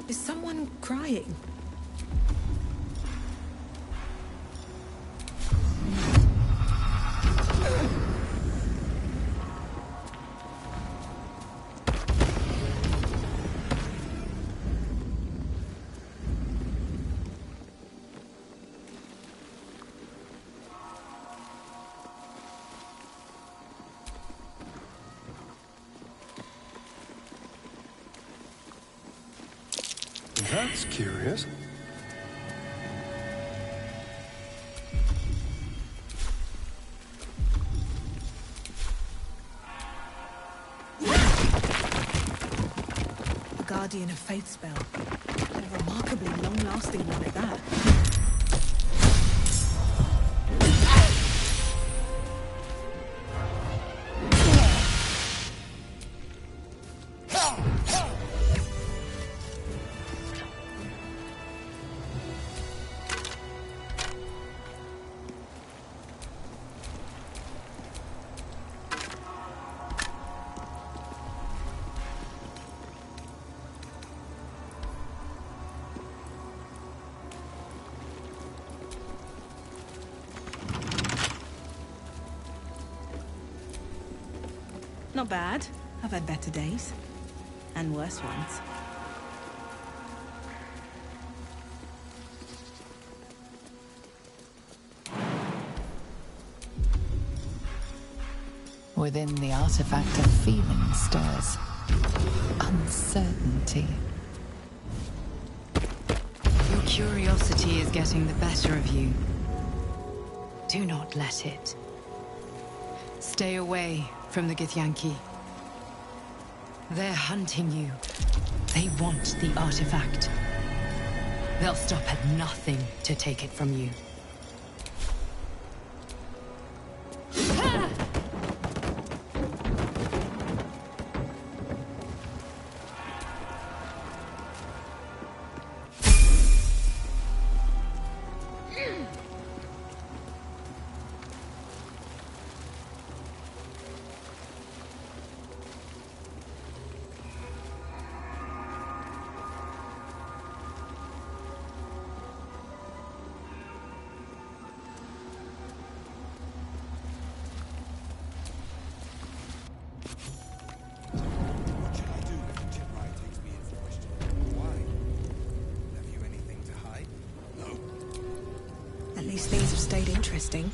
Is someone crying? That's curious. A Guardian of Faith spell. A remarkably long-lasting one at that. Not bad. I've had better days. And worse ones. Within the artifact, a feeling stirs. Uncertainty. Your curiosity is getting the better of you. Do not let it. Stay away from the Githyanki. They're hunting you. They want the artifact. They'll stop at nothing to take it from you. At least things have stayed interesting.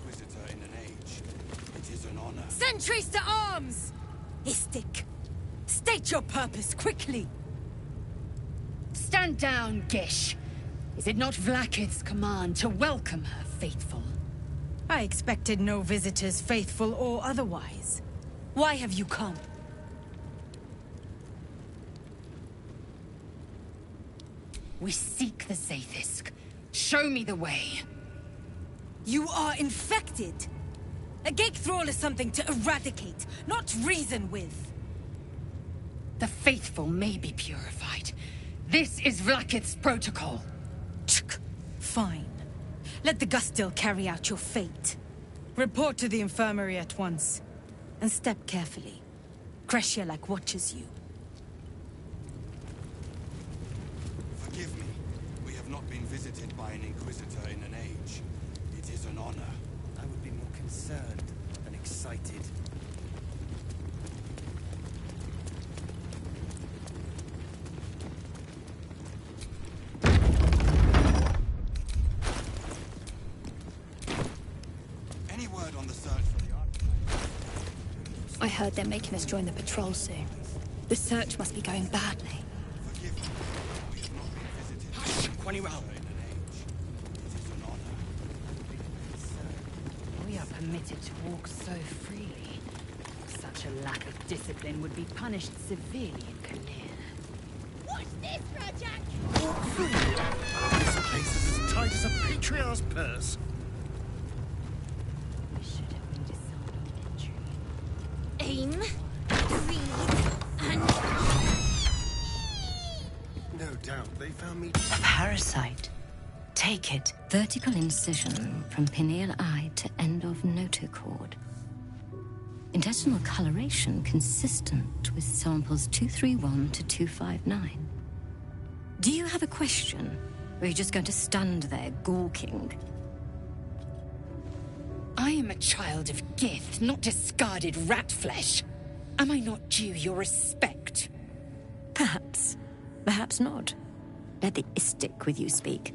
Inquisitor in an age. It is an honor. Sentries to arms! Istik, state your purpose quickly. Stand down, Gish. Is it not Vlaakith's command to welcome her faithful? I expected no visitors, faithful or otherwise. Why have you come? We seek the Zaithisk. Show me the way. You are infected. A gate thrall is something to eradicate, not reason with. The faithful may be purified. This is Vlaakith's protocol. Fine. Let the Gustil carry out your fate. Report to the infirmary at once. And step carefully. Kreshjalak watches you. Forgive me. We have not been visited by an Inquisitor in an age. It is an honor. I would be more concerned than excited. Any word on the search for the artifact? I heard they're making us join the patrol soon. The search must be going badly. Forgive me. We have not been visited by an Inquisitor in an age. It is an honor. We are permitted to walk so freely. Such a lack of discipline would be punished severely in Kalir. What's this, Rajak? This place is as tight as a patriarch's purse. We should have been disarmed on entry. Aim, breathe, and... No doubt they found me. A parasite. Take it. Vertical incision from pineal eye to end of notochord. Intestinal coloration consistent with samples 231 to 259. Do you have a question? Or are you just going to stand there gawking? I am a child of Gith, not discarded rat flesh. Am I not due your respect? Perhaps. Perhaps not. Let the Istik with you speak.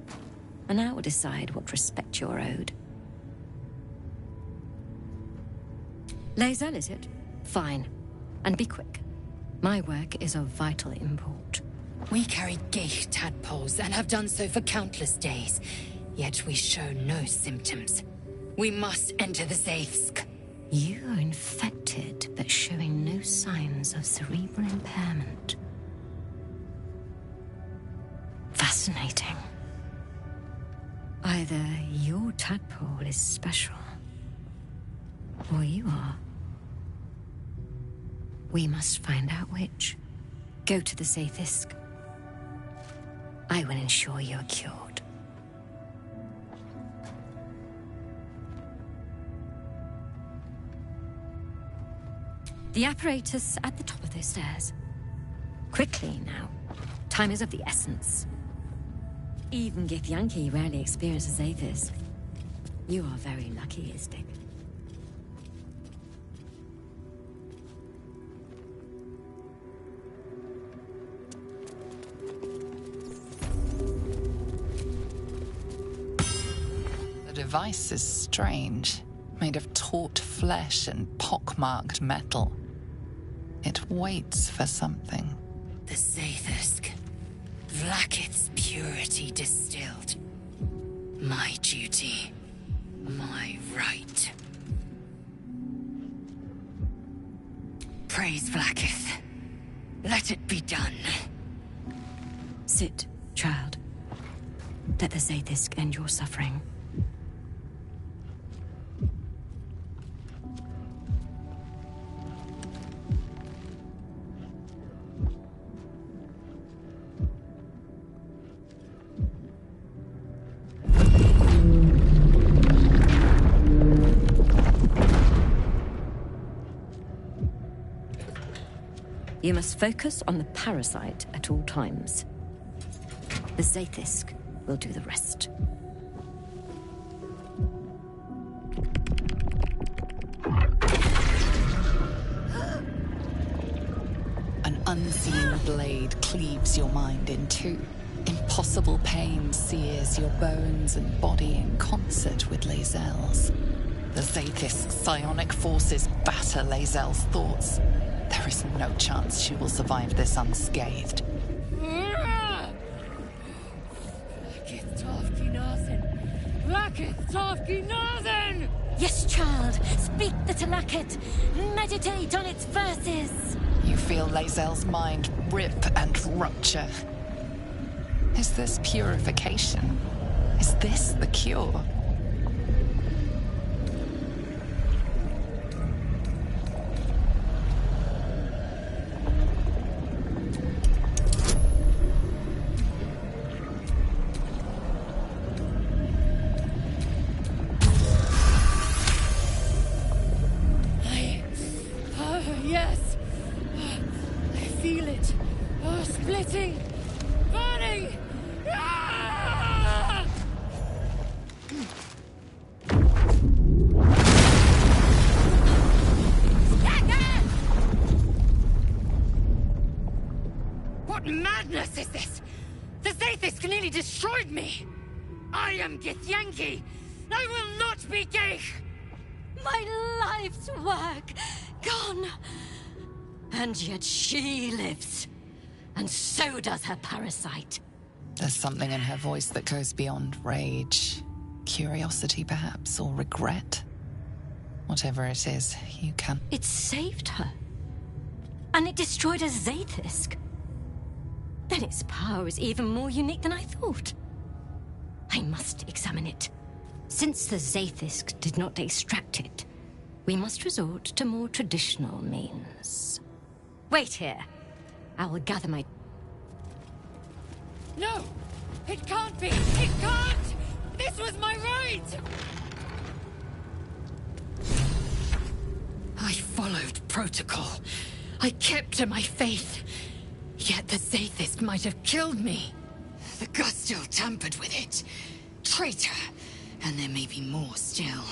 And I will decide what respect you're owed. Lae'zel, is it? Fine. And be quick. My work is of vital import. We carry Geich tadpoles and have done so for countless days. Yet we show no symptoms. We must enter the Zaithsk. You are infected, but showing no signs of cerebral impairment. Fascinating. Either your tadpole is special, or you are. We must find out which. Go to the Zaithisk. I will ensure you are cured. The apparatus at the top of those stairs. Quickly now. Time is of the essence. Even Githyanki rarely experiences Zaithis. You are very lucky, Istik. The device is strange, made of taut flesh and pockmarked metal. It waits for something. The Zaithsk. Vlaakith's purity distilled. My duty. My right. Praise Vlaakith. Let it be done. Sit, child. Let the Zaithisk end your suffering. You must focus on the parasite at all times. The Zaithisk will do the rest. An unseen blade cleaves your mind in two. Impossible pain sears your bones and body in concert with Lae'zel's. Zaithis' psionic forces batter Lae'zel's thoughts, there is no chance she will survive this unscathed. Yes, child. Speak the Talaket. Meditate on its verses. You feel Lae'zel's mind rip and rupture. Is this purification? Is this the cure? Yes! I feel it. Oh, splitting! Burning! Ah! What madness is this? The Zaithis nearly destroyed me! I am Githyanki! I will not be Geich! My life's work gone. And yet she lives. And so does her parasite. There's something in her voice that goes beyond rage. Curiosity, perhaps, or regret. Whatever it is, you can... It saved her. And it destroyed a Zaithisk. Then its power is even more unique than I thought. I must examine it. Since the Zaithisk did not extract it, we must resort to more traditional means. Wait here. I will gather my... No! It can't be! It can't! This was my right! I followed protocol. I kept to my faith. Yet the Zaithis might have killed me. The Gustil tampered with it. Traitor! And there may be more still.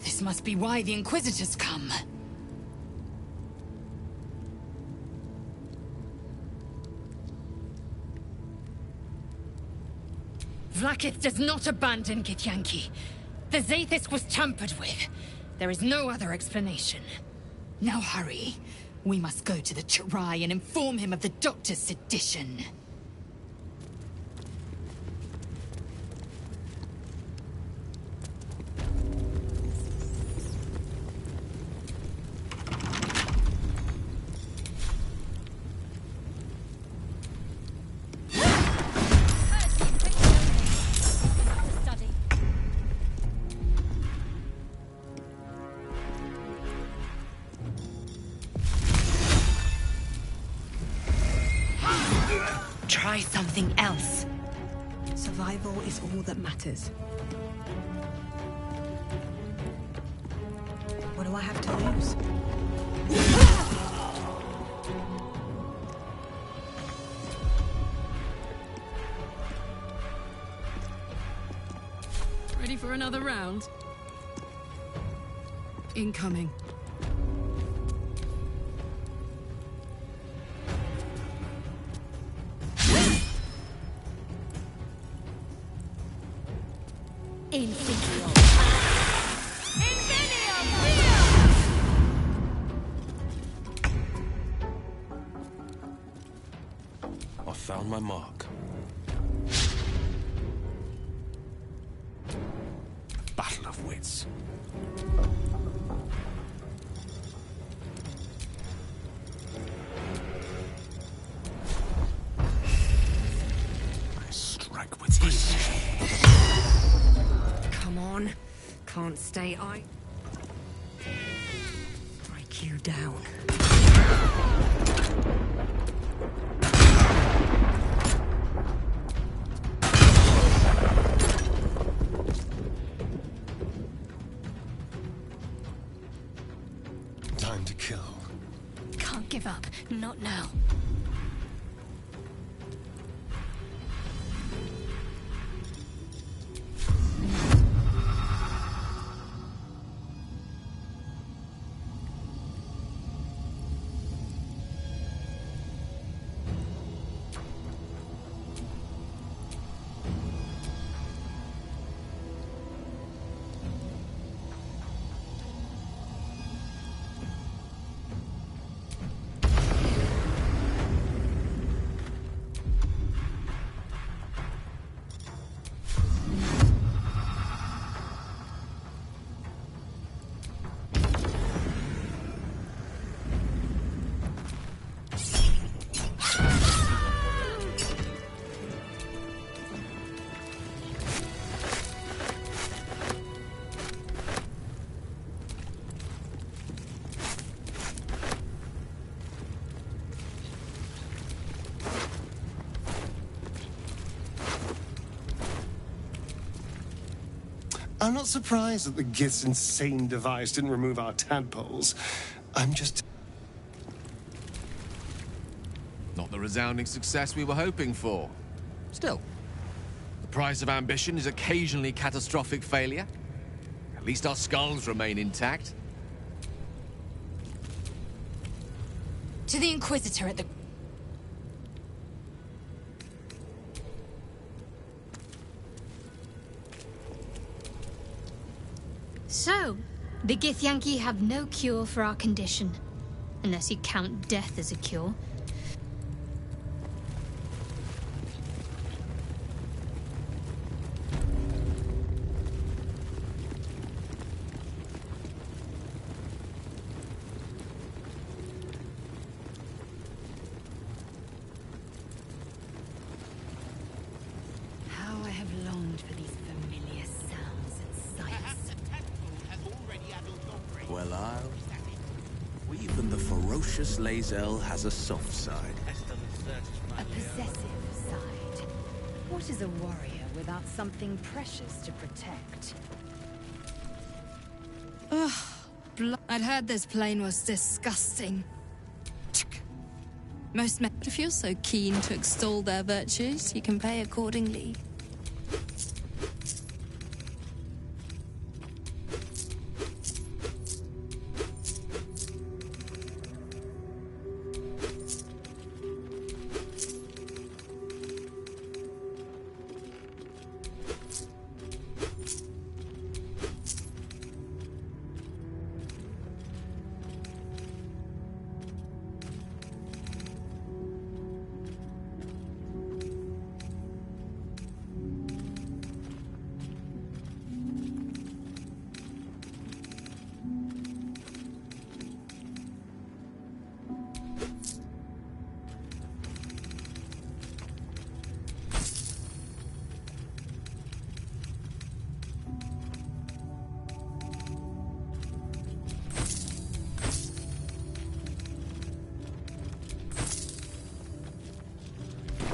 This must be why the Inquisitors come. Vlaakith does not abandon Githyanki. The Zaithis was tampered with. There is no other explanation. Now hurry. We must go to the Chirai and inform him of the Doctor's sedition. Try something else. Survival is all that matters. What do I have to lose? Ready for another round? Incoming. I found my mark. Battle of wits. I strike with ease. Come on. Can't stay Strike you down. Time to kill. Can't give up. Not now. I'm not surprised that the Gith's insane device didn't remove our tadpoles. I'm just... Not the resounding success we were hoping for. Still, the price of ambition is occasionally catastrophic failure. At least our skulls remain intact. To the Inquisitor at the... So, the Githyanki have no cure for our condition. Unless you count death as a cure. How I have longed for these familiar sounds and sights. Well, even the ferocious Lae'zel has a soft side. A possessive side. What is a warrior without something precious to protect? Ugh, I'd heard this plane was disgusting. Most men, if you're so keen to extol their virtues, you can pay accordingly.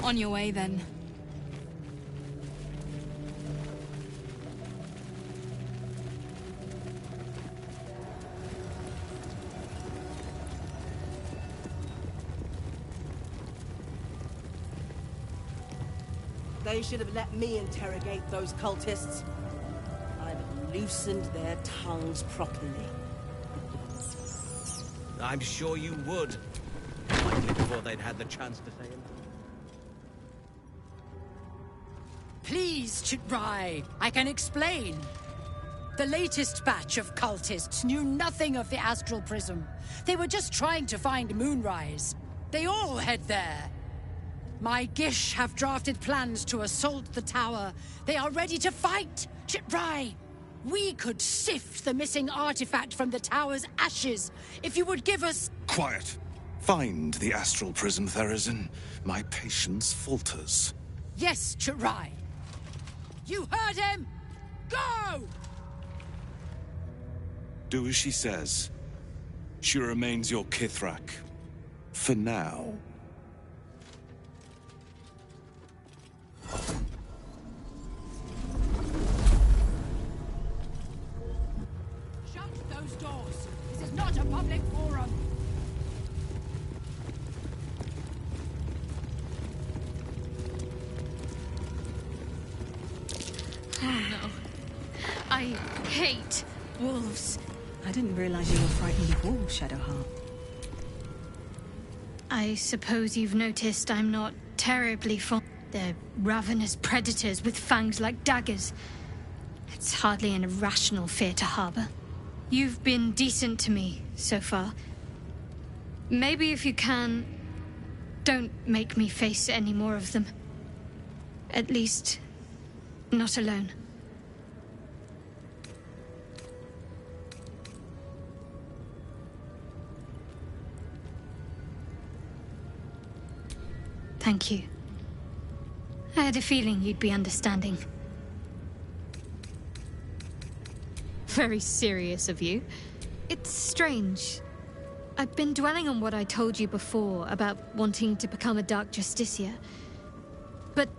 On your way, then. They should have let me interrogate those cultists. I'd have loosened their tongues properly. I'm sure you would. Likely before they'd had the chance to say anything. Please, Chitrai, I can explain. The latest batch of cultists knew nothing of the Astral Prism. They were just trying to find Moonrise. They all head there. My Gish have drafted plans to assault the tower. They are ready to fight, Chitrai. We could sift the missing artifact from the tower's ashes if you would give us... Quiet. Find the Astral Prism, Therazin. My patience falters. Yes, Chitrai. You heard him! Go! Do as she says. She remains your Kithrak. For now. Shut those doors. This is not a public forum. Oh no. I hate wolves. I didn't realize you were frightened of wolves, Shadowheart. I suppose you've noticed I'm not terribly fond. They're ravenous predators with fangs like daggers. It's hardly an irrational fear to harbor. You've been decent to me so far. Maybe if you can, don't make me face any more of them. At least, not alone. Thank you. I had a feeling you'd be understanding. Very serious of you. It's strange. I've been dwelling on what I told you before about wanting to become a Dark Justicia. But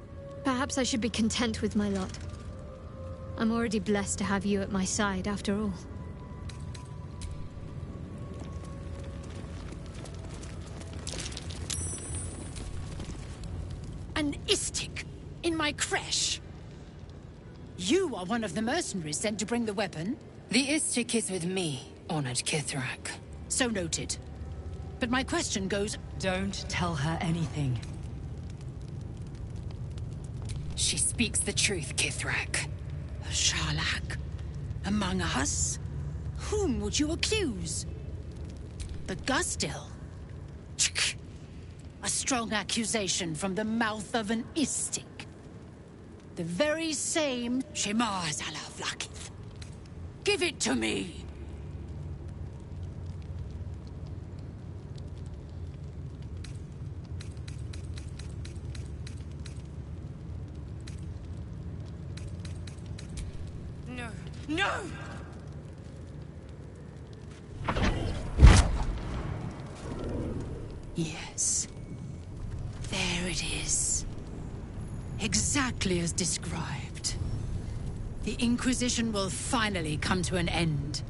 perhaps I should be content with my lot. I'm already blessed to have you at my side, after all. An Istik in my creche. You are one of the mercenaries sent to bring the weapon. The Istik is with me, honored Kithrak. So noted. But my question goes... Don't tell her anything. She speaks the truth, Kithrak. A Sharlak? Among us? Whom would you accuse? The Gustil? A strong accusation from the mouth of an Istik. The very same Shema Zalavlakith. Give it to me! No. No! Yes. There it is. Exactly as described. The Inquisition will finally come to an end.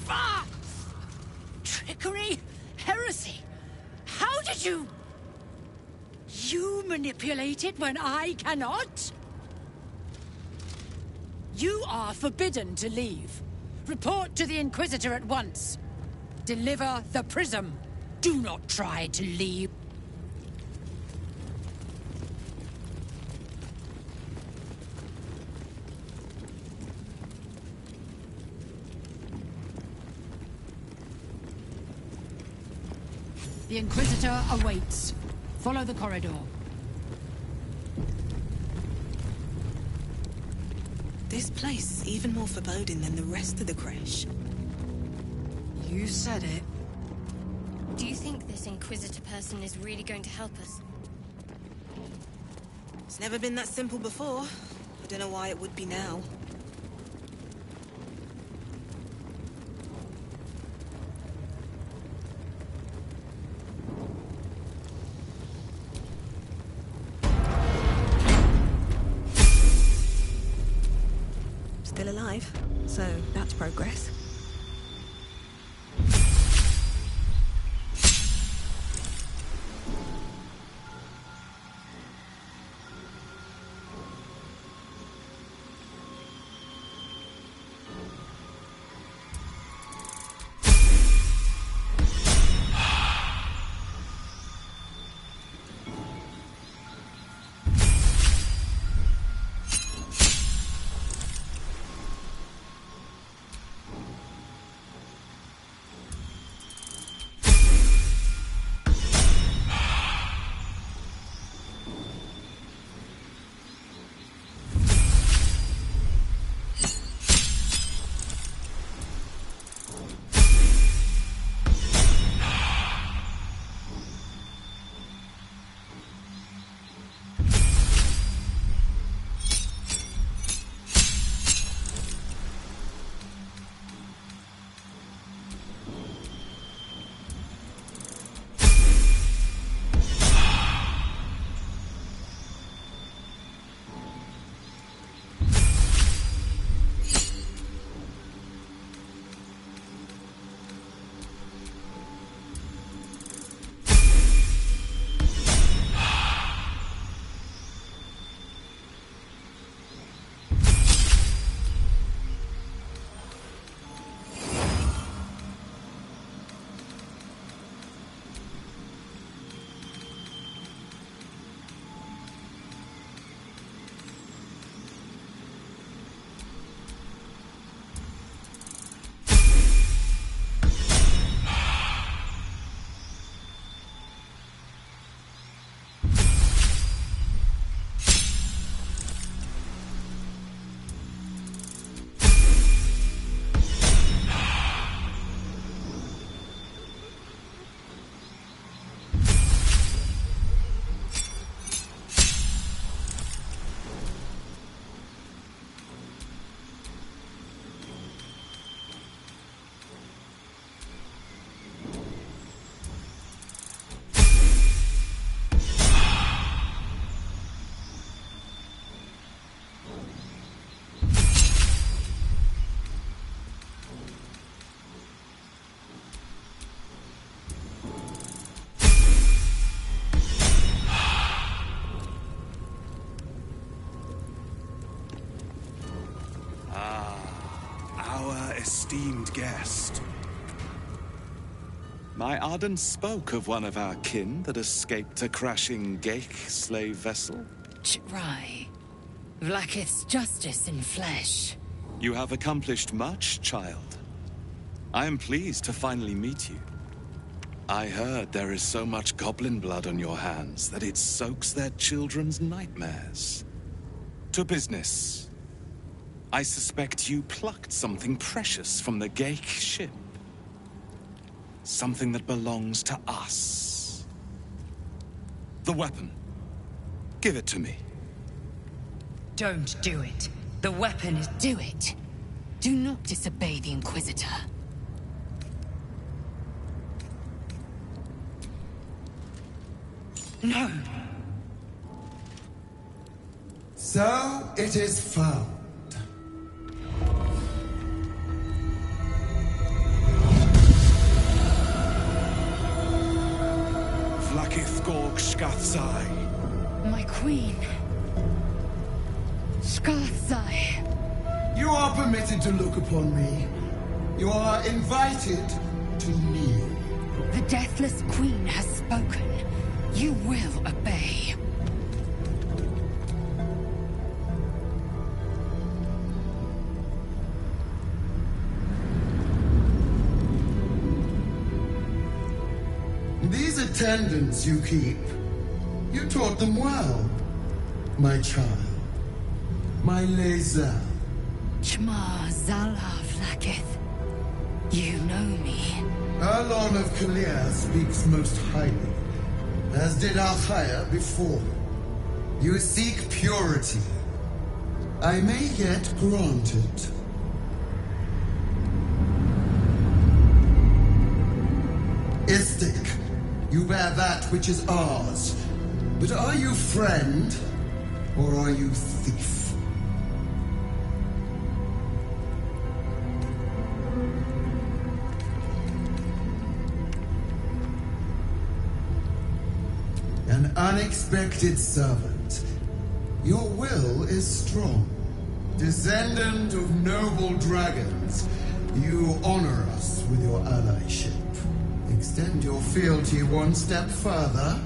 Ah! Trickery? Heresy? How did you... You manipulate it when I cannot? You are forbidden to leave. Report to the Inquisitor at once. Deliver the prism. Do not try to leave. The Inquisitor awaits. Follow the corridor. This place is even more foreboding than the rest of the creche. You said it. Do you think this Inquisitor person is really going to help us? It's never been that simple before. I don't know why it would be now. Still alive, so that's progress. esteemed guest. My Arden spoke of one of our kin that escaped a crashing Geik slave vessel. Right. Vlaakith's justice in flesh. You have accomplished much, child. I am pleased to finally meet you. I heard there is so much goblin blood on your hands that it soaks their children's nightmares. To business. I suspect you plucked something precious from the Geik ship. Something that belongs to us. The weapon. Give it to me. Don't do it. The weapon is... Do it. Do not disobey the Inquisitor. No. So it is found. Vlaakith Gorg Skathzai. My queen. Skathzai. You are permitted to look upon me. You are invited to kneel. The Deathless Queen has spoken. You will obey. These attendants you keep, you taught them well, my child. My Lae'zel. Shma Zala Vlaakith. You know me. Erlon of Kalir speaks most highly, as did Alchaya before. You seek purity. I may yet grant it. Istik, you bear that which is ours. But are you friend, or are you thief? An unexpected servant. Your will is strong. Descendant of noble dragons, you honor us with your allyship. Extend your fealty one step further,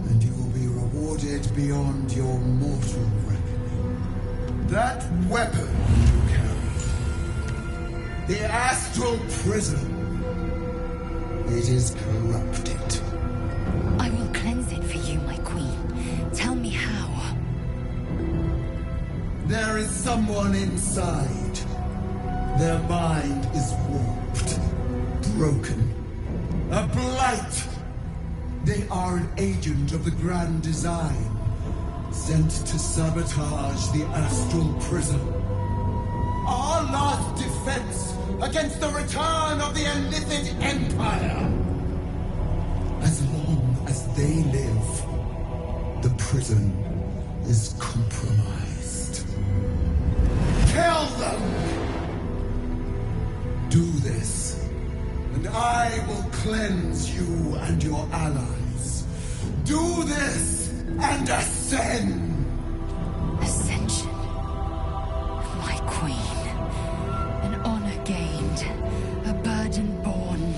and you will be rewarded beyond your mortal reckoning. That weapon you carry, the astral prism, it is corrupted. I will cleanse it for you, my queen. Tell me how. There is someone inside. Their mind is warped, broken, a blight. They are an agent of the Grand Design, sent to sabotage the astral prism. Our last defense against the return of the Illithid Empire. As long as they live, the prison is compromised. Kill them! Do this, and I will cleanse you and your allies. Do this, and ascend! Ascension. My queen. An honor gained. A burden borne.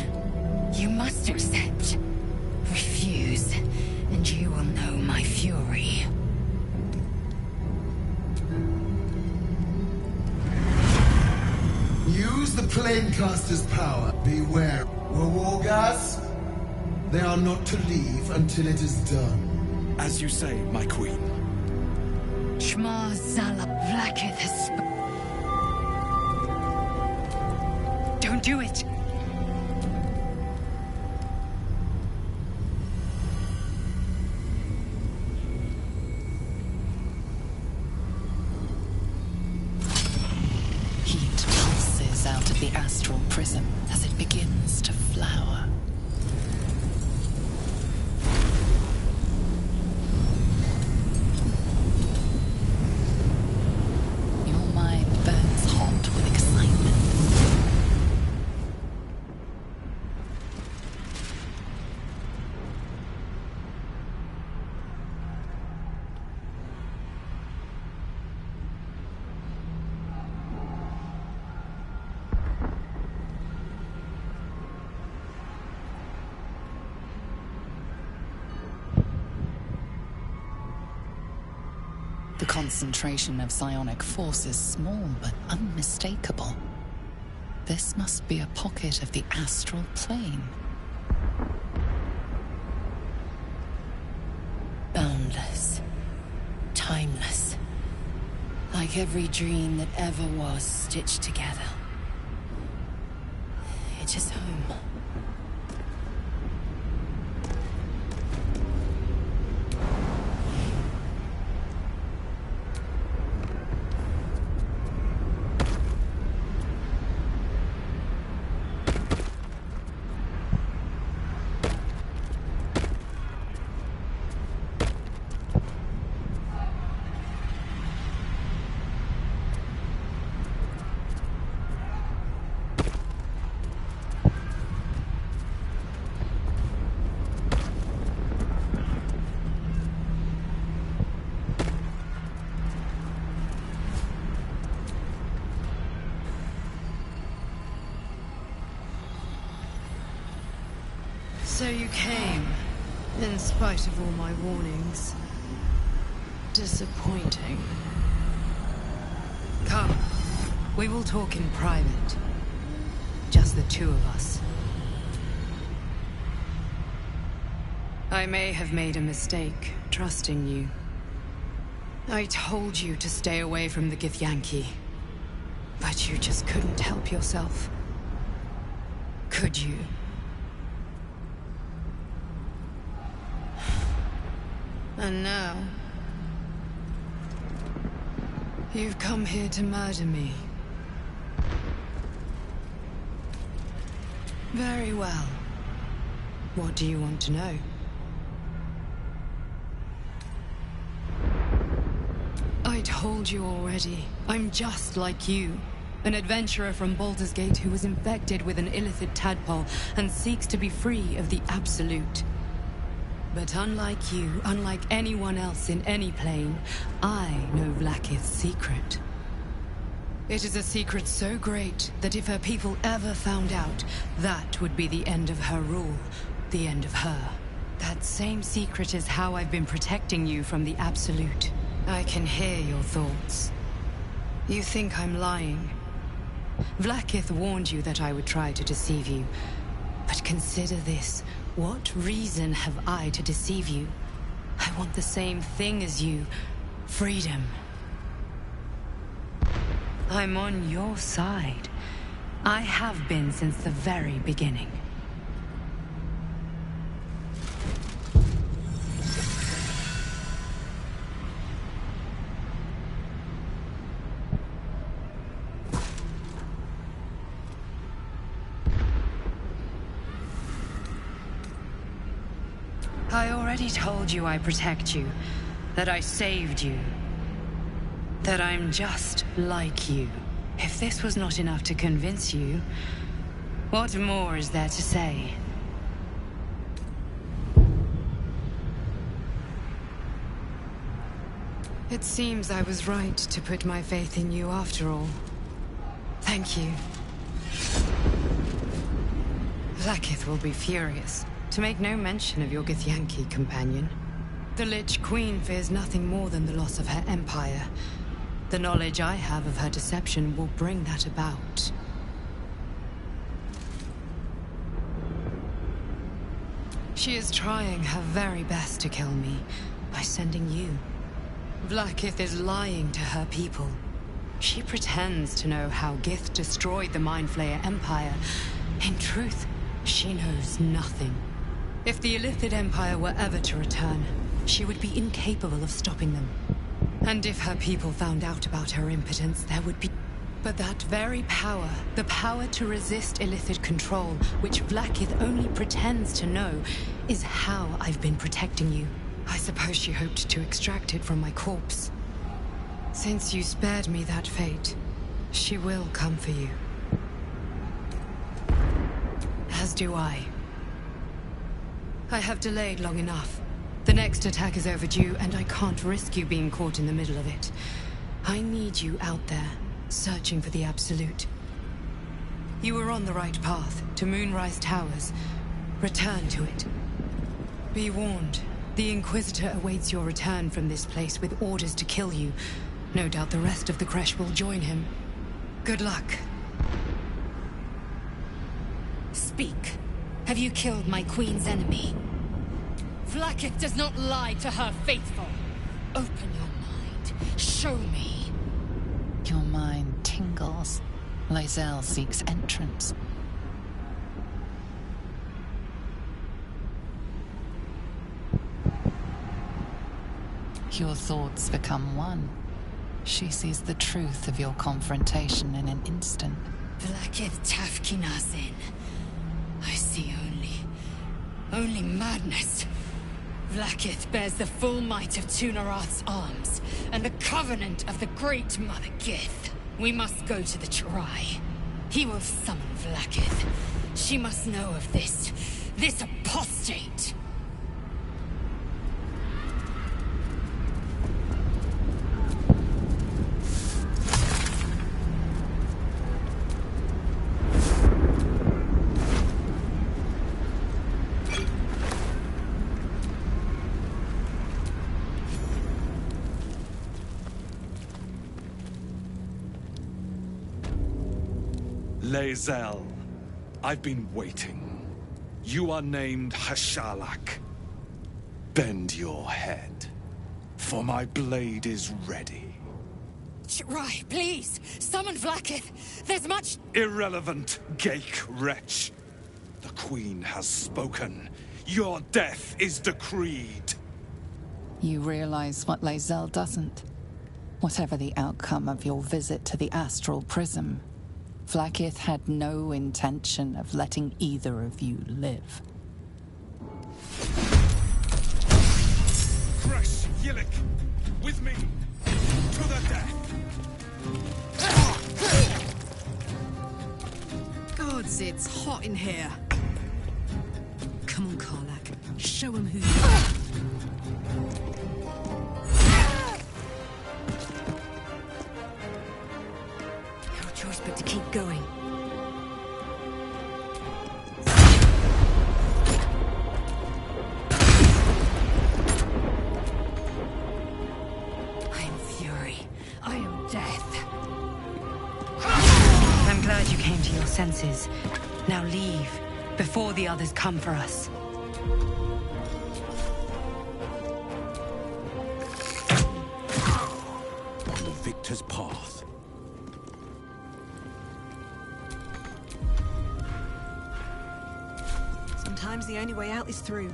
You must accept. Refuse, and you will know my fury. Use the Planecaster's power. Beware. Wargas, they are not to leave until it is done. As you say, my queen. Shma Zala Vlaakith has Don't do it! Heat pulses out of the astral prism as it begins to flower. Your mind burns hot with excitement. The concentration of psionic force is small but unmistakable. This must be a pocket of the astral plane. Boundless. Timeless. Like every dream that ever was stitched together. It is home. So you came, in spite of all my warnings. Disappointing. Come, we will talk in private. Just the two of us. I may have made a mistake trusting you. I told you to stay away from the Githyanki, but you just couldn't help yourself. Could you? And now, you've come here to murder me. Very well. What do you want to know? I told you already. I'm just like you. An adventurer from Baldur's Gate who was infected with an illicit tadpole and seeks to be free of the Absolute. But unlike you, unlike anyone else in any plane, I know Vlaakith's secret. It is a secret so great that if her people ever found out, that would be the end of her rule, the end of her. That same secret is how I've been protecting you from the Absolute. I can hear your thoughts. You think I'm lying. Vlaakith warned you that I would try to deceive you. But consider this. What reason have I to deceive you? I want the same thing as you. Freedom. I'm on your side. I have been since the very beginning. I already told you I protect you, that I saved you, that I'm just like you. If this was not enough to convince you, what more is there to say? It seems I was right to put my faith in you after all. Thank you. Vlaakith will be furious. To make no mention of your Githyanki companion. The Lich Queen fears nothing more than the loss of her empire. The knowledge I have of her deception will bring that about. She is trying her very best to kill me by sending you. Vlaakith is lying to her people. She pretends to know how Gith destroyed the Mind Flayer Empire. In truth, she knows nothing. If the Illithid Empire were ever to return, she would be incapable of stopping them. And if her people found out about her impotence, there would be... But that very power, the power to resist Illithid control, which Vlaakith only pretends to know, is how I've been protecting you. I suppose she hoped to extract it from my corpse. Since you spared me that fate, she will come for you. As do I. I have delayed long enough. The next attack is overdue, and I can't risk you being caught in the middle of it. I need you out there, searching for the Absolute. You were on the right path, to Moonrise Towers. Return to it. Be warned, The Inquisitor awaits your return from this place with orders to kill you. No doubt the rest of the Kresh will join him. Good luck. Speak. Have you killed my queen's enemy? Vlaakith does not lie to her faithful. Open your mind. Show me. Your mind tingles. Lae'zel seeks entrance. Your thoughts become one. She sees the truth of your confrontation in an instant. Vlaakith Tafkinazin. I see only madness. Vlaakith bears the full might of Tunarath's arms, and the covenant of the Great Mother Gith. We must go to the Chirai. He will summon Vlaakith. She must know of this apostate. Lae'zel, I've been waiting. You are named Hashalak. Bend your head, for my blade is ready. Chirai, please! Summon Vlaakith! There's much— Irrelevant, Geik wretch. The Queen has spoken. Your death is decreed. You realize what Lae'zel doesn't. Whatever the outcome of your visit to the Astral Prism, Vlaakith had no intention of letting either of you live. Fresh Yillik, with me, to the death. Gods, it's hot in here. Come on, Karlach. Show him who you are. No choice but to keep going. I am fury. I am death. I'm glad you came to your senses. Now leave, before the others come for us. On the victor's path. Sometimes the only way out is through.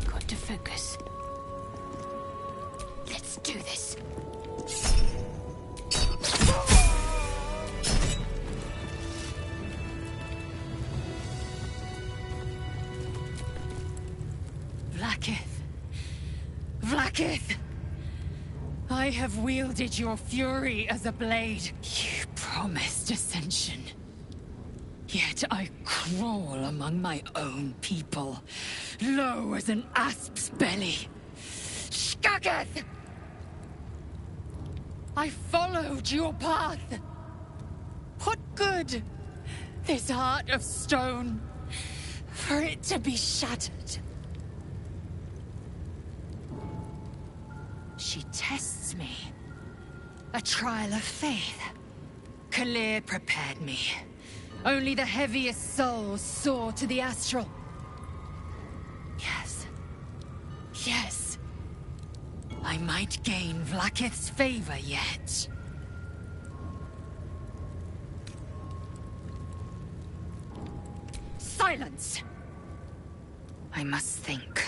Got to focus. Let's do this. Vlaakith. Vlaakith! I have wielded your fury as a blade. You promised ascension. Yet I crawl among my own people, low as an asp's belly. Shkageth! I followed your path. What good? This heart of stone, for it to be shattered. She tests me. A trial of faith. Kalir prepared me. Only the heaviest souls soar to the astral. Yes. Yes. I might gain Vlaakith's favor yet. Silence! I must think.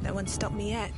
No one stopped me yet.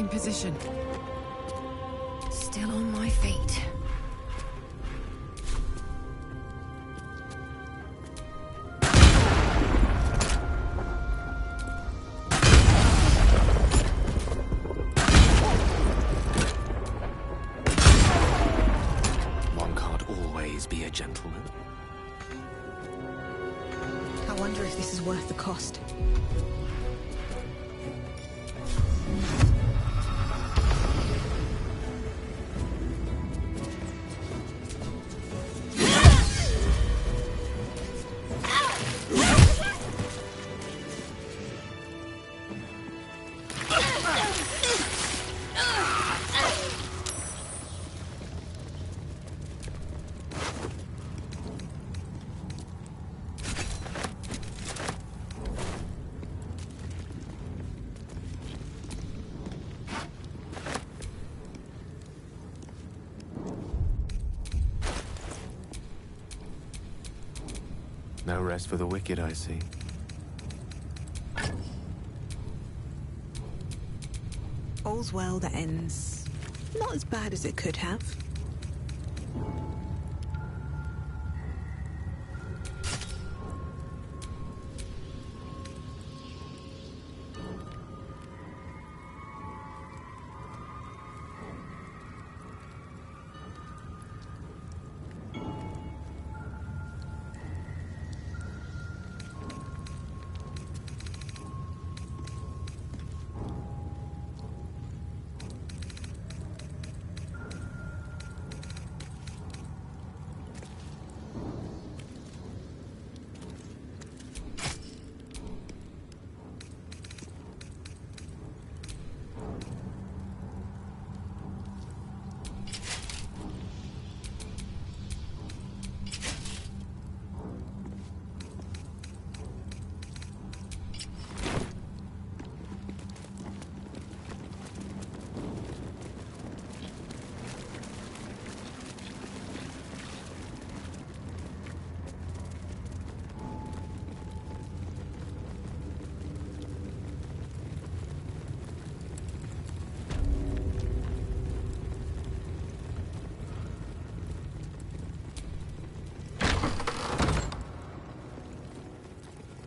In position. Still on my feet. One can't always be a gentleman. I wonder if this is worth the cost. No rest for the wicked, I see. All's well that ends not as bad as it could have.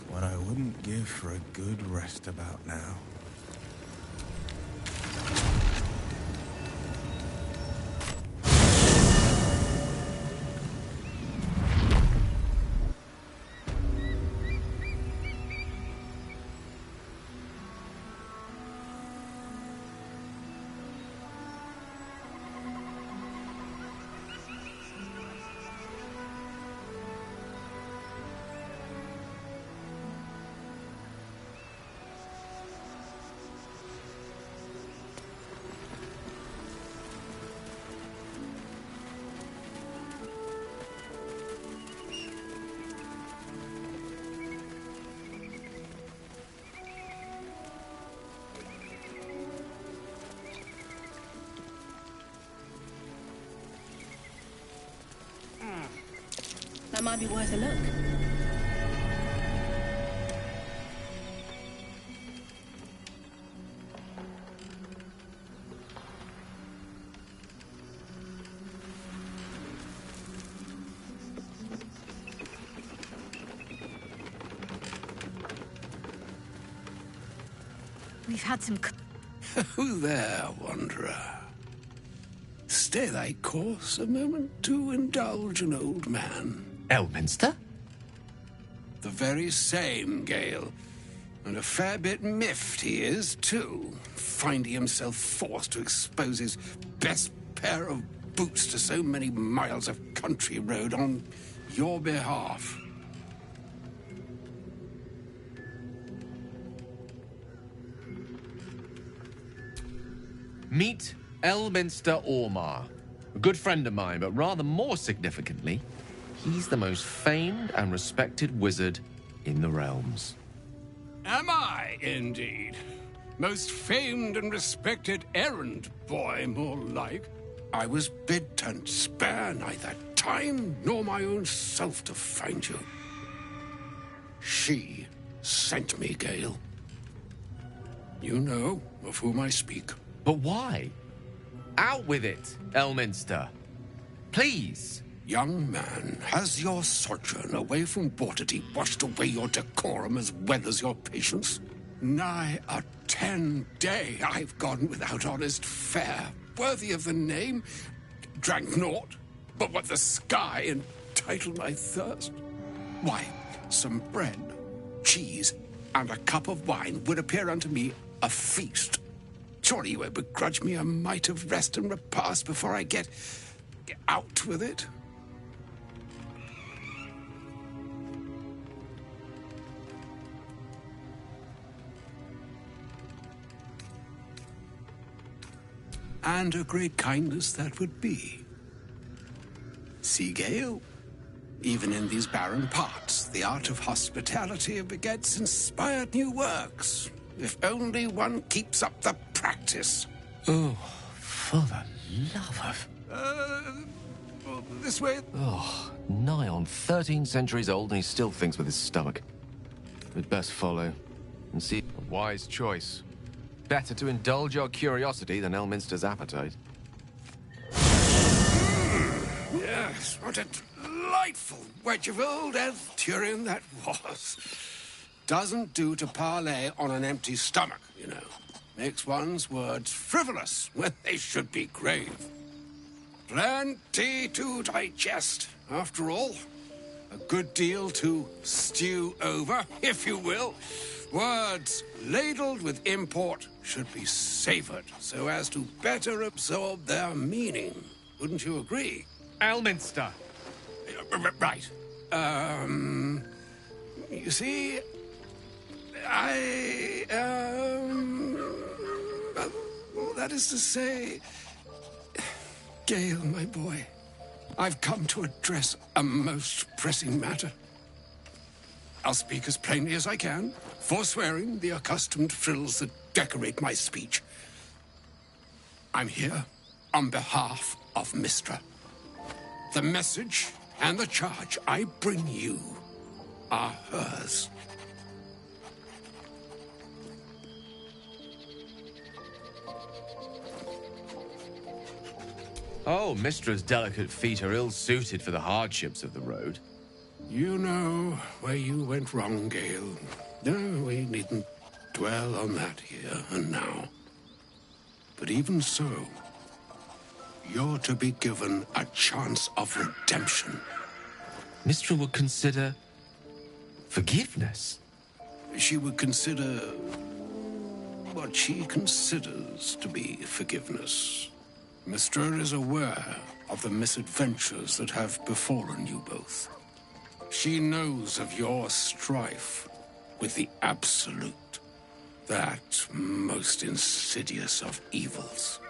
What I wouldn't give for a good rest about now. That might be worth a look. We've had some... Who there, wanderer? Stay thy course a moment to indulge an old man. Elminster? The very same, Gale. And a fair bit miffed he is, too, finding himself forced to expose his best pair of boots to so many miles of country road on your behalf. Meet Elminster Ormar. A good friend of mine, but rather more significantly, he's the most famed and respected wizard in the realms. Am I, indeed? Most famed and respected errand boy, more like. I was bid to spare neither time nor my own self to find you. She sent me, Gale. You know of whom I speak. But why? Out with it, Elminster. Please. Young man, has your sojourn away from Waterdeep washed away your decorum as well as your patience? Nigh a 10-day I've gone without honest fare, worthy of the name. Drank naught, but what the sky entitled my thirst. Why, some bread, cheese, and a cup of wine would appear unto me a feast. Surely you would begrudge me a mite of rest and repast before I get out with it? And a great kindness that would be. See, Gale, even in these barren parts, the art of hospitality begets inspired new works, if only one keeps up the practice. Oh, for the love of... This way? Oh, nigh on 13 centuries old and he still thinks with his stomach. We'd best follow and see... A wise choice. Better to indulge your curiosity than Elminster's appetite. Yes, what a delightful wedge of old Arthurian that was. Doesn't do to parley on an empty stomach, you know. Makes one's words frivolous when they should be grave. Plenty to digest, after all. A good deal to stew over, if you will. Words ladled with import should be savored so as to better absorb their meaning. Wouldn't you agree? Elminster! Right. You see, well, that is to say, Gale, my boy, I've come to address a most pressing matter. I'll speak as plainly as I can, forswearing the accustomed frills that decorate my speech. I'm here on behalf of Mystra. The message and the charge I bring you are hers. Oh, Mystra's delicate feet are ill-suited for the hardships of the road. You know where you went wrong, Gale. No, we needn't dwell on that here and now. But even so, you're to be given a chance of redemption. Mystra would consider... forgiveness? She would consider... what she considers to be forgiveness. Mystra is aware of the misadventures that have befallen you both. She knows of your strife with the Absolute, that most insidious of evils.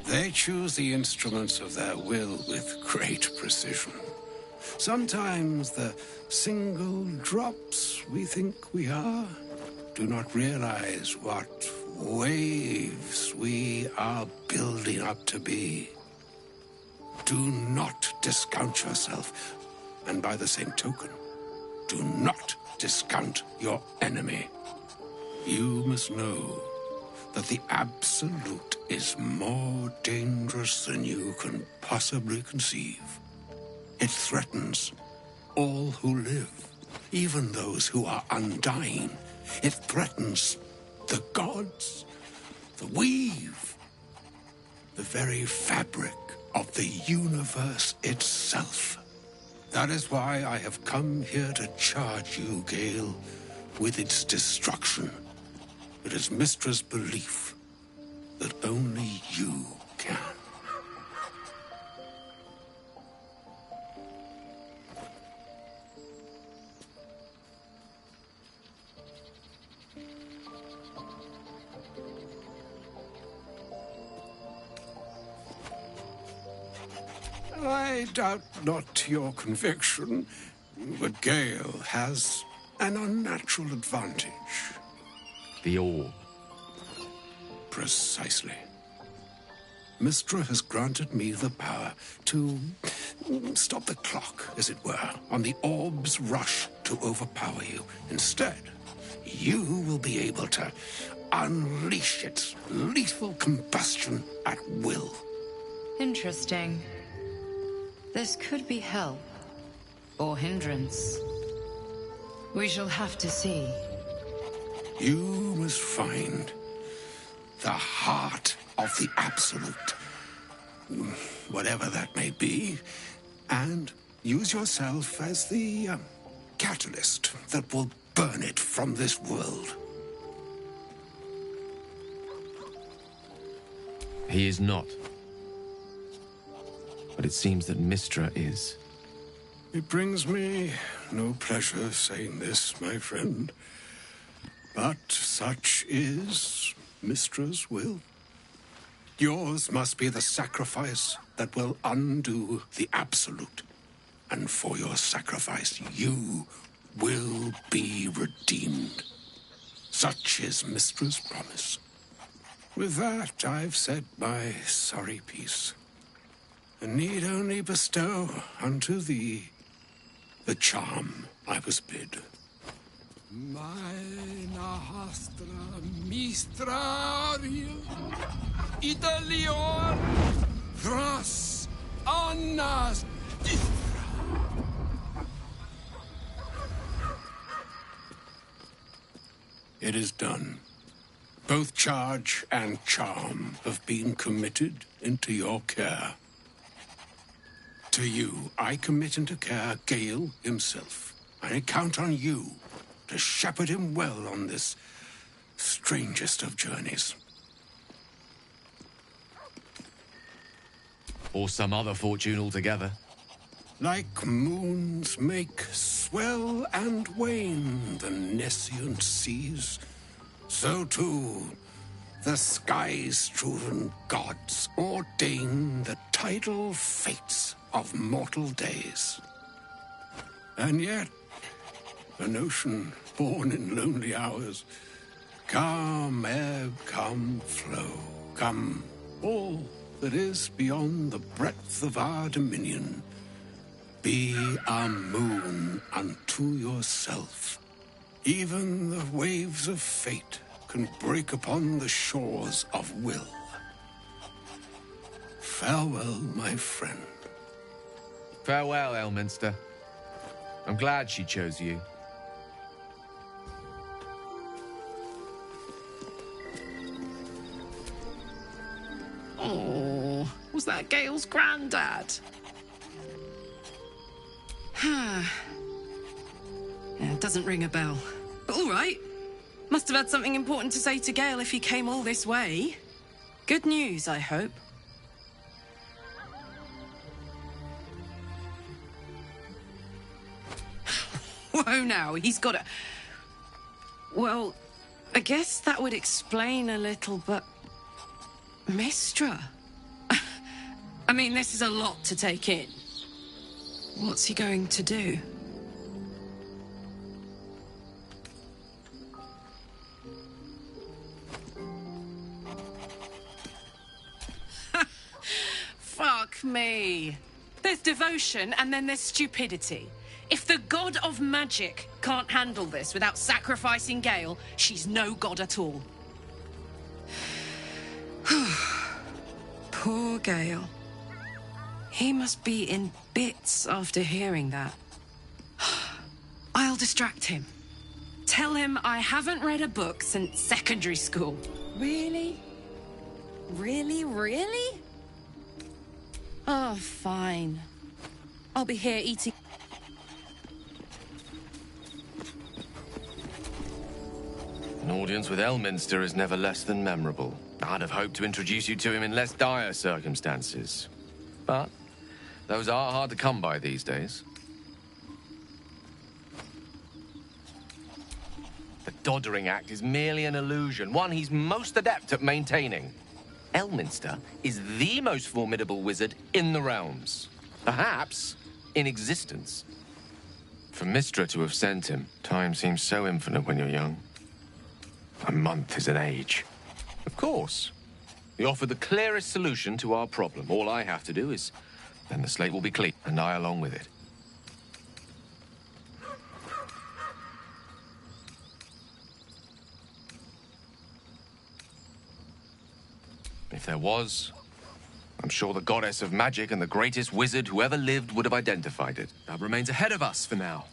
They choose the instruments of their will with great precision. Sometimes the single drops we think we are do not realize what waves we are building up to be. Do not discount yourself, and by the same token, do not discount your enemy. You must know that the Absolute is more dangerous than you can possibly conceive. It threatens all who live, even those who are undying. It threatens the gods, the weave, the very fabric of the universe itself. That is why I have come here to charge you, Gale, with its destruction. It is Mystra's belief that only you can. I doubt not your conviction. But Gale has an unnatural advantage. The orb. Precisely. Mistra has granted me the power to stop the clock, as it were, on the orb's rush to overpower you. Instead, you will be able to unleash its lethal combustion at will. Interesting. This could be help. Or hindrance. We shall have to see. You must find the heart of the Absolute, whatever that may be, and use yourself as the catalyst that will burn it from this world. He is not. But it seems that Mistra is. It brings me no pleasure saying this, my friend, but such is Mistra's will. Yours must be the sacrifice that will undo the Absolute. And for your sacrifice, you will be redeemed. Such is Mistra's promise. With that, I've said my sorry piece, and need only bestow unto thee the charm I was bid. Meine Hastra Mistraria Italior Thras Annas. It is done. Both charge and charm have been committed into your care. To you, I commit into care Gale himself. I count on you to shepherd him well on this strangest of journeys. Or some other fortune altogether. Like moons make swell and wane the nescient seas, so too the skies-strewn gods ordain the tidal fates of mortal days. And yet, an ocean born in lonely hours, come ebb, come flow, come all that is beyond the breadth of our dominion. Be a moon unto yourself. Even the waves of fate can break upon the shores of will. Farewell, my friend. Farewell, Elminster. I'm glad she chose you. Oh, was that Gale's granddad? Yeah, it doesn't ring a bell. But all right. Must have had something important to say to Gale if he came all this way. Good news, I hope. Whoa, now, he's got a... Well, I guess that would explain a little, but... Mistra? I mean, this is a lot to take in. What's he going to do? Fuck me. There's devotion and then there's stupidity. If the god of magic can't handle this without sacrificing Gale, she's no god at all. Poor Gale. He must be in bits after hearing that. I'll distract him. Tell him I haven't read a book since secondary school. Really? Really, really? Oh, fine. I'll be here eating... An audience with Elminster is never less than memorable. I'd have hoped to introduce you to him in less dire circumstances. But those are hard to come by these days. The Doddering Act is merely an illusion, one he's most adept at maintaining. Elminster is the most formidable wizard in the realms. Perhaps in existence. For Mistra to have sent him, time seems so infinite when you're young. A month is an age. Of course. He offered the clearest solution to our problem. All I have to do is... then the slate will be clean, and I along with it. If there was, I'm sure the goddess of magic and the greatest wizard who ever lived would have identified it. That remains ahead of us for now.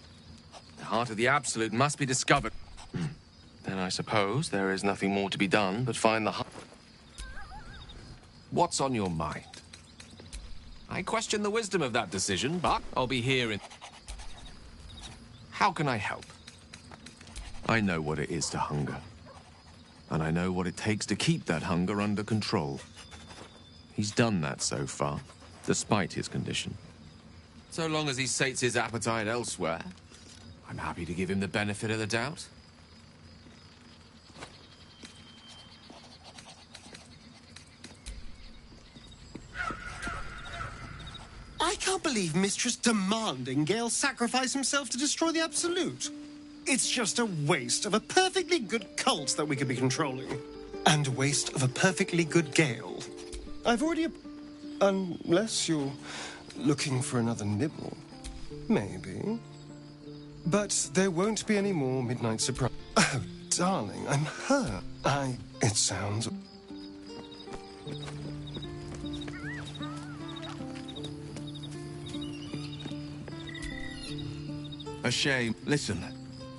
The heart of the Absolute must be discovered. Then I suppose there is nothing more to be done but find the heart. What's on your mind? I question the wisdom of that decision, but I'll be here in... How can I help? I know what it is to hunger. And I know what it takes to keep that hunger under control. He's done that so far, despite his condition. So long as he sates his appetite elsewhere, I'm happy to give him the benefit of the doubt. I can't believe Mistress demanding Gale sacrifice himself to destroy the Absolute. It's just a waste of a perfectly good cult that we could be controlling. And a waste of a perfectly good Gale. I've already... Unless you're looking for another nibble. Maybe. But there won't be any more midnight surprise. Oh, darling, I'm hurt. It sounds... A shame. Listen,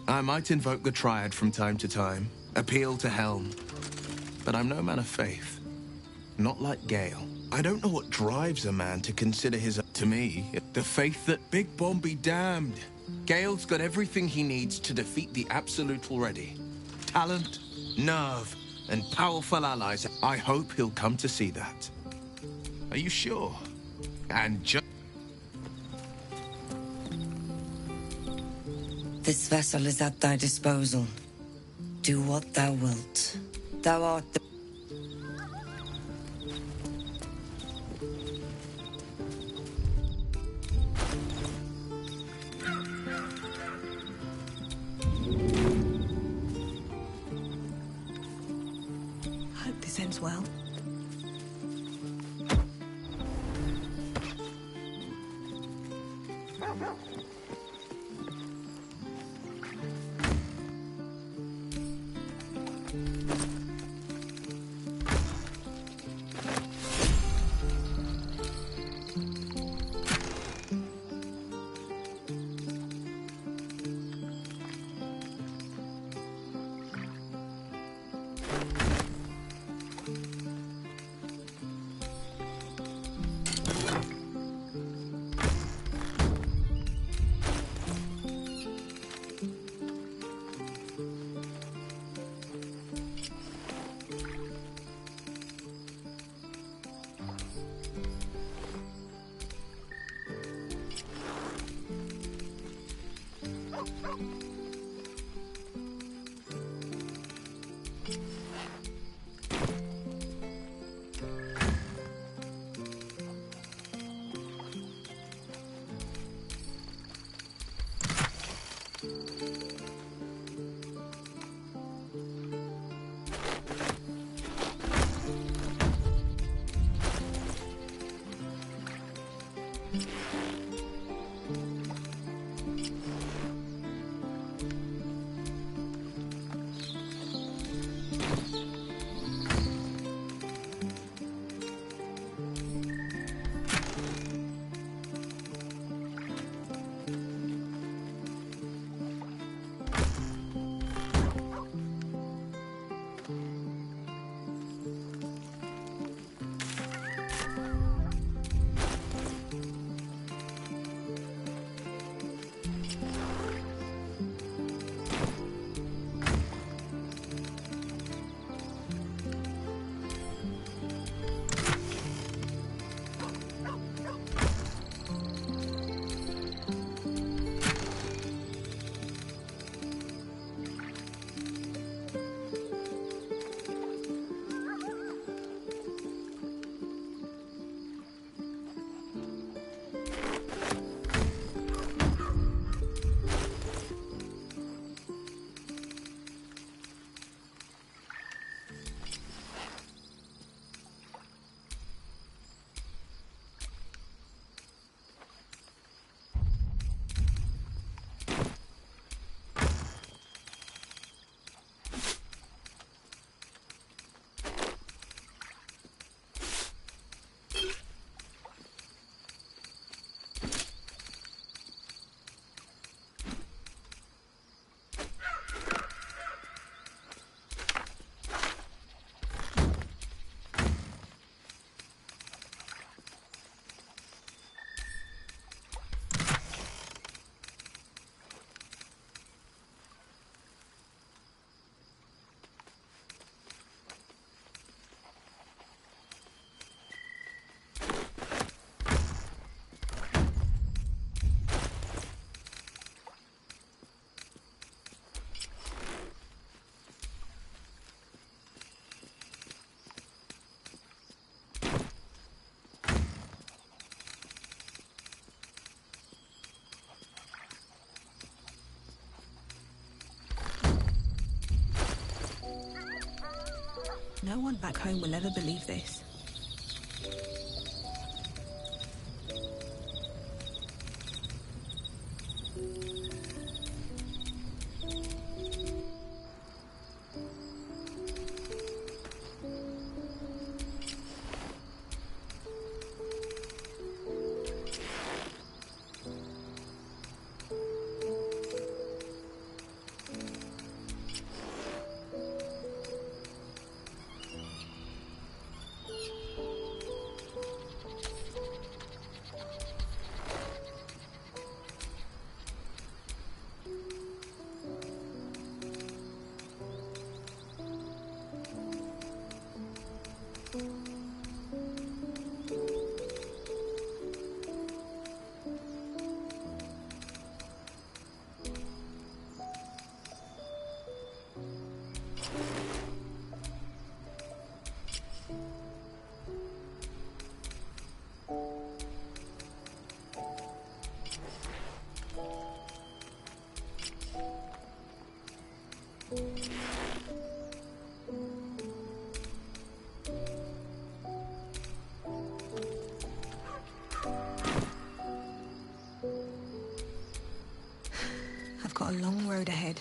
I might invoke the Triad from time to time, appeal to Helm, but I'm no man of faith. Not like Gale. I don't know what drives a man to consider his... To me, the faith that Big Bomb be damned. Gale's got everything he needs to defeat the Absolute already. Talent, nerve, and powerful allies. I hope he'll come to see that. Are you sure? And just... This vessel is at thy disposal. Do what thou wilt. Thou art the... Hope this ends well. No one back home will ever believe this. I've got a long road ahead.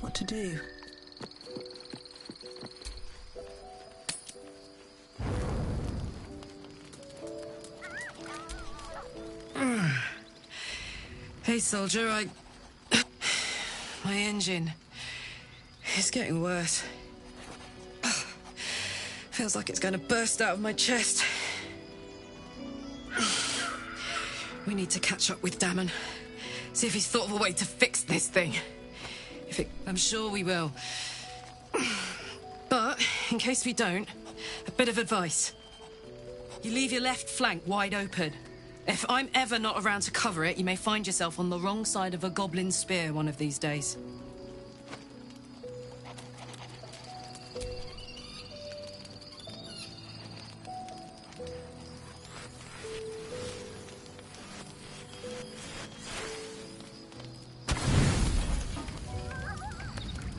What to do? Hey, soldier, my engine is getting worse. Feels like it's going to burst out of my chest. We need to catch up with Damon. See if he's thought of a way to fix this thing. I'm sure we will. But, in case we don't, a bit of advice. You leave your left flank wide open. If I'm ever not around to cover it, you may find yourself on the wrong side of a goblin spear one of these days.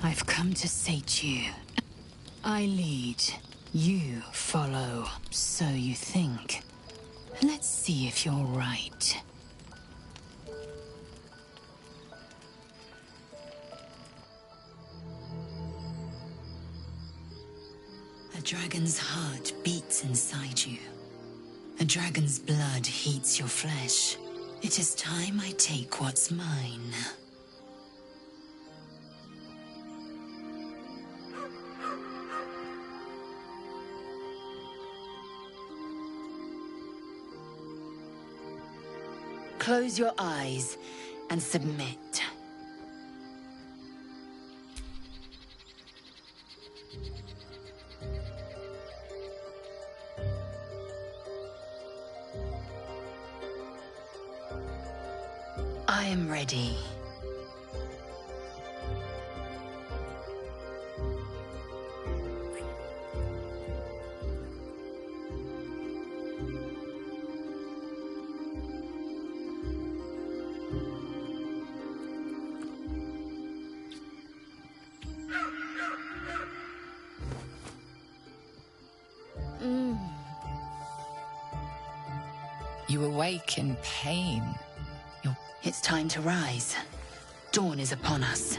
I've come to sate you. I lead, you follow. So you think. Let's see if you're right. A dragon's heart beats inside you. A dragon's blood heats your flesh. It is time I take what's mine. Close your eyes and submit. I am ready. You awake in pain. It's time to rise. Dawn is upon us.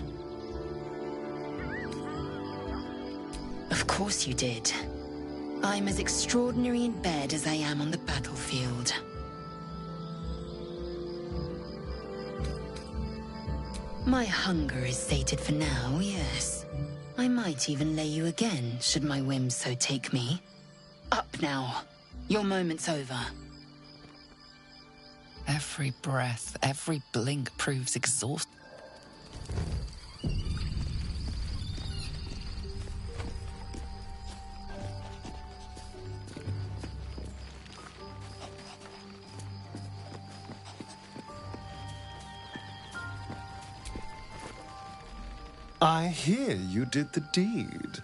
Of course you did. I'm as extraordinary in bed as I am on the battlefield. My hunger is sated for now, yes. I might even lay you again, should my whims so take me. Up now. Your moment's over. Every breath, every blink proves exhausting. I hear you did the deed.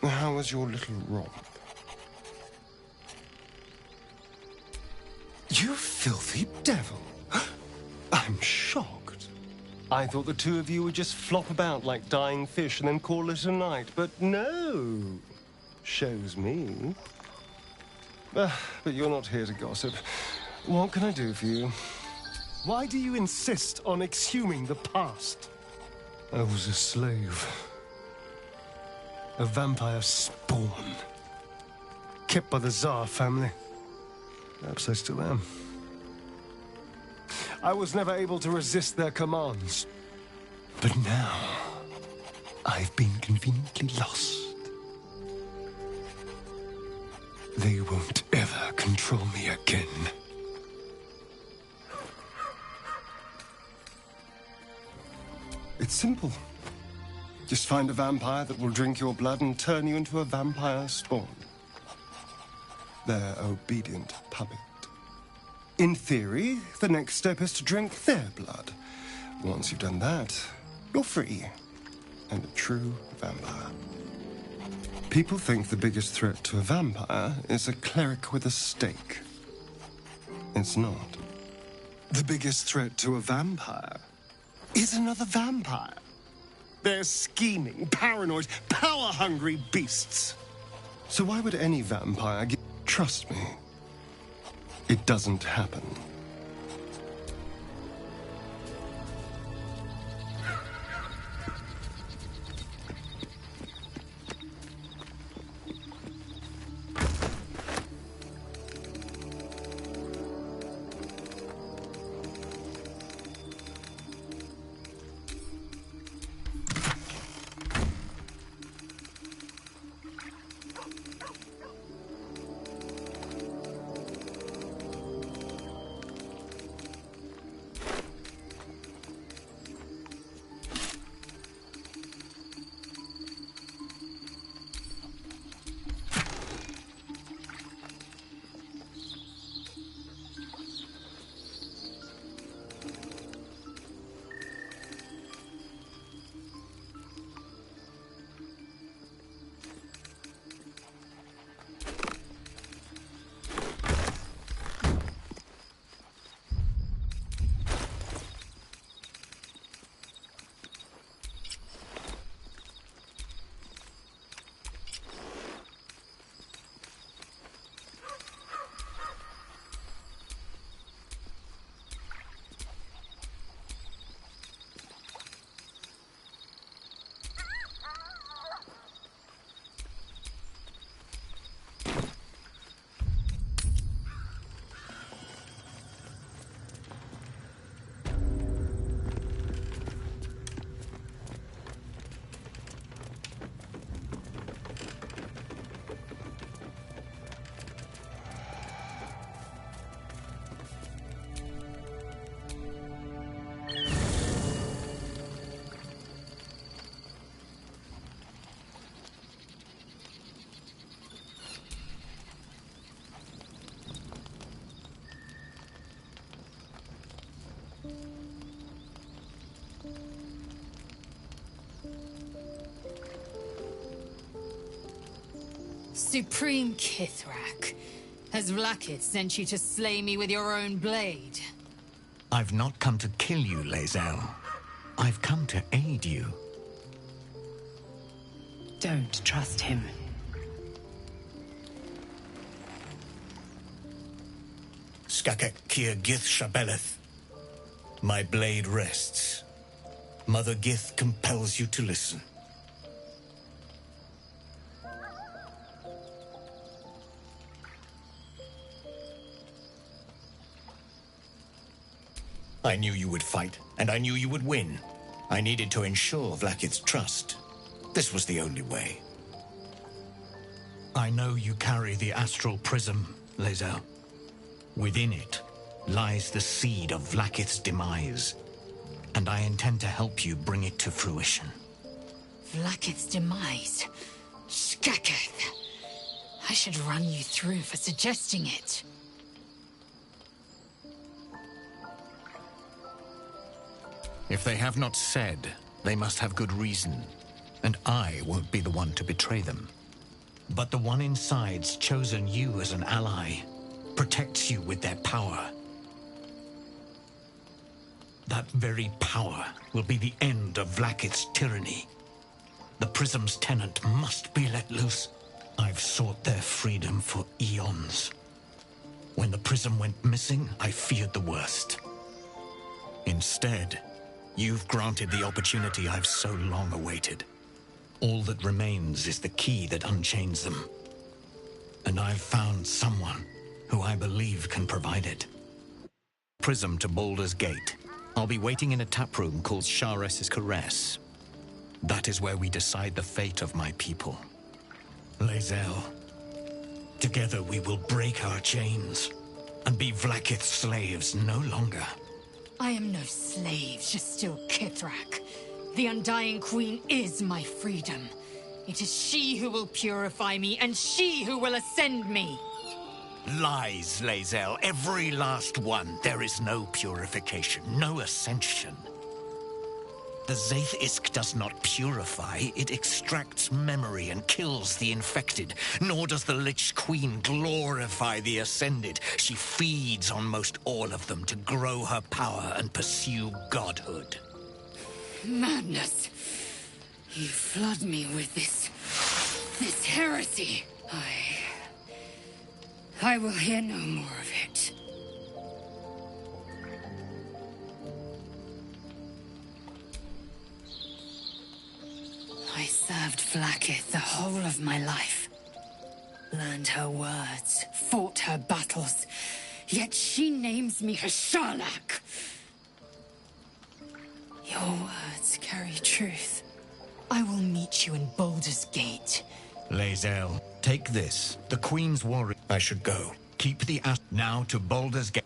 How was your little romp? You filthy devil! I'm shocked. I thought the two of you would just flop about like dying fish and then call it a night, but no. Shows me. But you're not here to gossip. What can I do for you? Why do you insist on exhuming the past? I was a slave. A vampire spawn. Kept by the Tsar family. Perhaps I still am. I was never able to resist their commands. But now, I've been conveniently lost. They won't ever control me again. It's simple. Just find a vampire that will drink your blood and turn you into a vampire spawn. Their obedient puppet. In theory, the next step is to drink their blood. Once you've done that, you're free. And a true vampire. People think the biggest threat to a vampire is a cleric with a stake. It's not. The biggest threat to a vampire is another vampire. They're scheming, paranoid, power-hungry beasts. So why would any vampire trust me? It doesn't happen. Supreme Kithrak, has Vlakith sent you to slay me with your own blade? I've not come to kill you, Lae'zel. I've come to aid you. Don't trust him. Skakek Kir Gith Shabeleth. My blade rests. Mother Gith compels you to listen. I knew you would fight, and I knew you would win. I needed to ensure Vlakith's trust. This was the only way. I know you carry the astral prism, Lae'zel. Within it lies the seed of Vlaakith's demise, and I intend to help you bring it to fruition. Vlaakith's demise? Skaketh! I should run you through for suggesting it. If they have not said, they must have good reason, and I won't be the one to betray them. But the one inside's chosen you as an ally, protects you with their power. That very power will be the end of Vlaakith's tyranny. The Prism's tenant must be let loose. I've sought their freedom for eons. When the Prism went missing, I feared the worst. Instead, you've granted the opportunity I've so long awaited. All that remains is the key that unchains them. And I've found someone who I believe can provide it. Prism to Baldur's Gate. I'll be waiting in a taproom called Shares's Caress. That is where we decide the fate of my people. Lae'zel, together we will break our chains and be Vlaakith's slaves no longer. I am no slave, just still Kithrak. The Undying Queen is my freedom. It is she who will purify me, and she who will ascend me. Lies, Lae'zel, every last one. There is no purification, no ascension. The Zaith Isk does not purify, it extracts memory and kills the infected. Nor does the Lich Queen glorify the ascended. She feeds on most all of them to grow her power and pursue godhood. Madness. You flood me with this heresy. I will hear no more of it. I served Vlaakith the whole of my life. Learned her words, fought her battles, yet she names me her Sharlak. Your words carry truth. I will meet you in Baldur's Gate. Lae'zel, take this. The Queen's warrior. I should go. Keep the ass now to Baldur's Gate.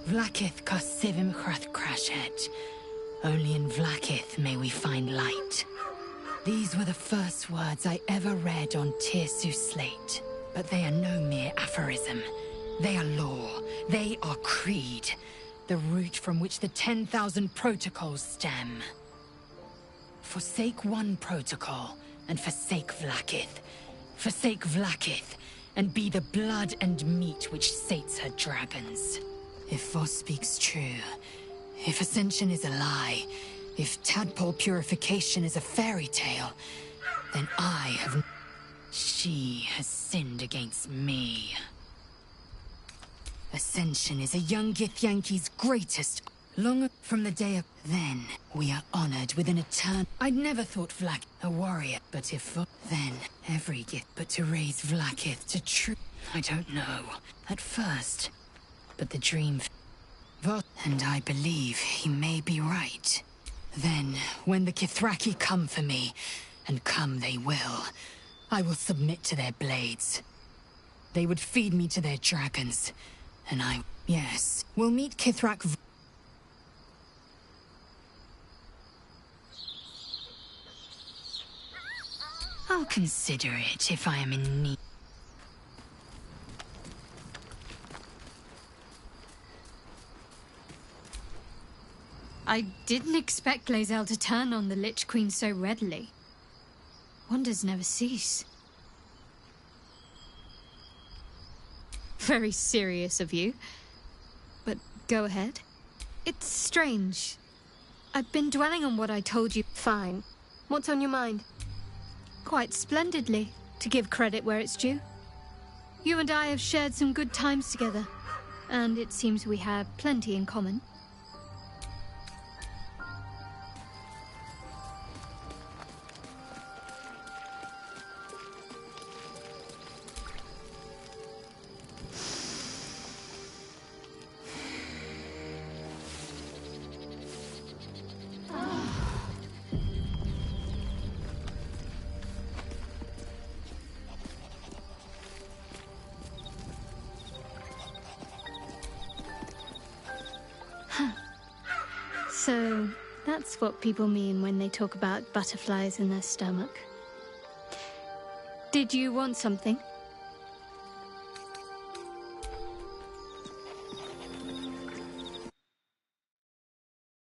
Vlaakith Kosivim Chrath Crashhead. Only in Vlaakith may we find light. These were the first words I ever read on Tirsu's slate. But they are no mere aphorism. They are law. They are creed. The root from which the 10,000 protocols stem. Forsake one protocol, and forsake Vlaakith. Forsake Vlaakith, and be the blood and meat which sates her dragons. If Voss speaks true, if Ascension is a lie, if tadpole purification is a fairy tale, then I have... She has sinned against me. Ascension is a young Githyanki's greatest... Long from the day of... Then, we are honored with an eternal... I'd never thought Vlaak a warrior, but if... Then, every Gith... But to raise Vlaakith to true... I don't know. At first... But the dream... And I believe he may be right. Then, when the Kithraki come for me, and come they will, I will submit to their blades. They would feed me to their dragons, and I... Yes, we'll meet Kithrak... I'll consider it if I am in need. I didn't expect Lae'zel to turn on the Lich Queen so readily. Wonders never cease. Very serious of you. But go ahead. It's strange. I've been dwelling on what I told you. Fine. What's on your mind? Quite splendidly, to give credit where it's due. You and I have shared some good times together, and it seems we have plenty in common. So, that's what people mean when they talk about butterflies in their stomach. Did you want something?